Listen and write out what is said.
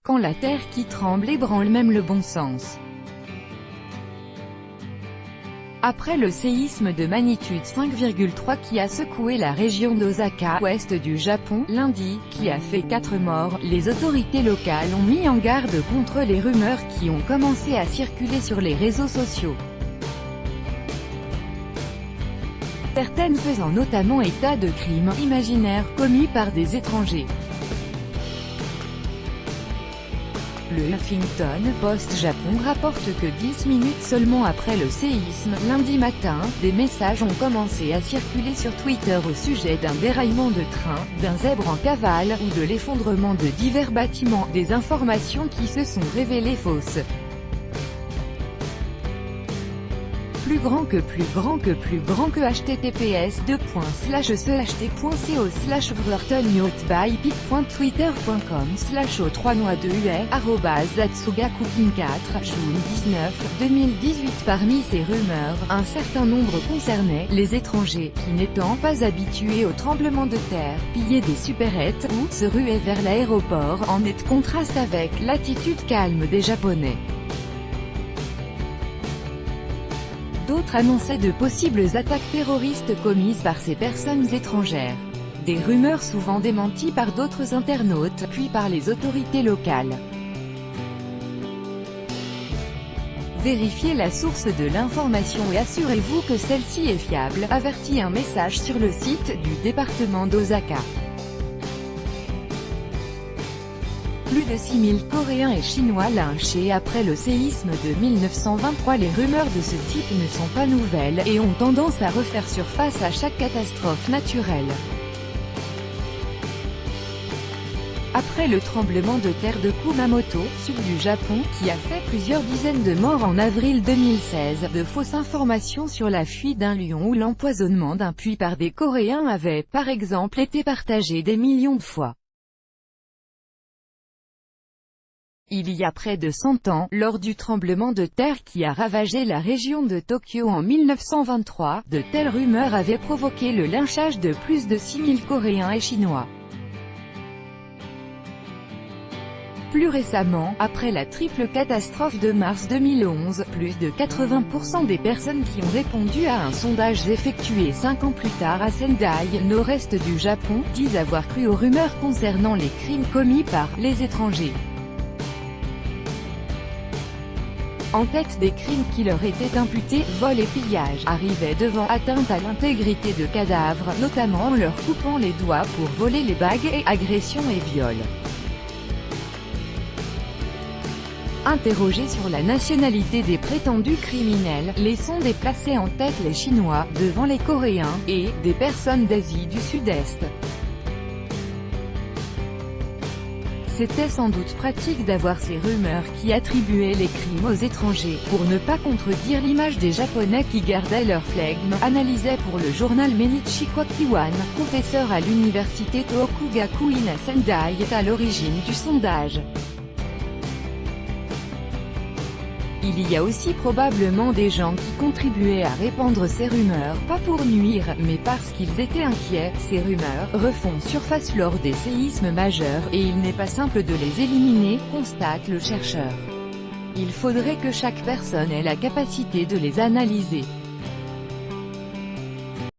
Quand la terre qui tremble ébranle même le bon sens. Après le séisme de magnitude 5,3 qui a secoué la région d'Osaka, ouest du Japon, lundi, qui a fait 4 morts, les autorités locales ont mis en garde contre les rumeurs qui ont commencé à circuler sur les réseaux sociaux. Certaines faisant notamment état de crimes imaginaires commis par des étrangers. Le Huffington Post Japon rapporte que 10 minutes seulement après le séisme, lundi matin, des messages ont commencé à circuler sur Twitter au sujet d'un déraillement de train, d'un zèbre en cavale, ou de l'effondrement de divers bâtiments, des informations qui se sont révélées fausses. Plus grand que @o3noi2ue@zatsugakukin4 juin 19, 2018. Parmi ces rumeurs, un certain nombre concernaient les étrangers, qui n'étant pas habitués aux tremblements de terre, pillaient des supérettes, ou se ruaient vers l'aéroport, en net contraste avec l'attitude calme des Japonais. D'autres annonçaient de possibles attaques terroristes commises par ces personnes étrangères. Des rumeurs souvent démenties par d'autres internautes, puis par les autorités locales. Vérifiez la source de l'information et assurez-vous que celle-ci est fiable, avertit un message sur le site du département d'Osaka. Plus de 6000 Coréens et Chinois lynchés après le séisme de 1923. Les rumeurs de ce type ne sont pas nouvelles, et ont tendance à refaire surface à chaque catastrophe naturelle. Après le tremblement de terre de Kumamoto, sud du Japon, qui a fait plusieurs dizaines de morts en avril 2016, de fausses informations sur la fuite d'un lion ou l'empoisonnement d'un puits par des Coréens avaient, par exemple, été partagées des millions de fois. Il y a près de 100 ans, lors du tremblement de terre qui a ravagé la région de Tokyo en 1923, de telles rumeurs avaient provoqué le lynchage de plus de 6000 Coréens et Chinois. Plus récemment, après la triple catastrophe de mars 2011, plus de 80% des personnes qui ont répondu à un sondage effectué 5 ans plus tard à Sendai, nord-est du Japon, disent avoir cru aux rumeurs concernant les crimes commis par les étrangers. En tête des crimes qui leur étaient imputés, vol et pillage, arrivaient devant atteinte à l'intégrité de cadavres, notamment en leur coupant les doigts pour voler les bagues, et agression et viol. Interrogés sur la nationalité des prétendus criminels, les sondes plaçaient en tête les Chinois, devant les Coréens, et des personnes d'Asie du Sud-Est. C'était sans doute pratique d'avoir ces rumeurs qui attribuaient les crimes aux étrangers, pour ne pas contredire l'image des Japonais qui gardaient leur flegme, analysait pour le journal Mainichi Kwakiwan, professeur à l'université Tohokugakuin à Sendai, est à l'origine du sondage. Il y a aussi probablement des gens qui contribuaient à répandre ces rumeurs, pas pour nuire, mais parce qu'ils étaient inquiets. Ces rumeurs refont surface lors des séismes majeurs, et il n'est pas simple de les éliminer, constate le chercheur. Il faudrait que chaque personne ait la capacité de les analyser.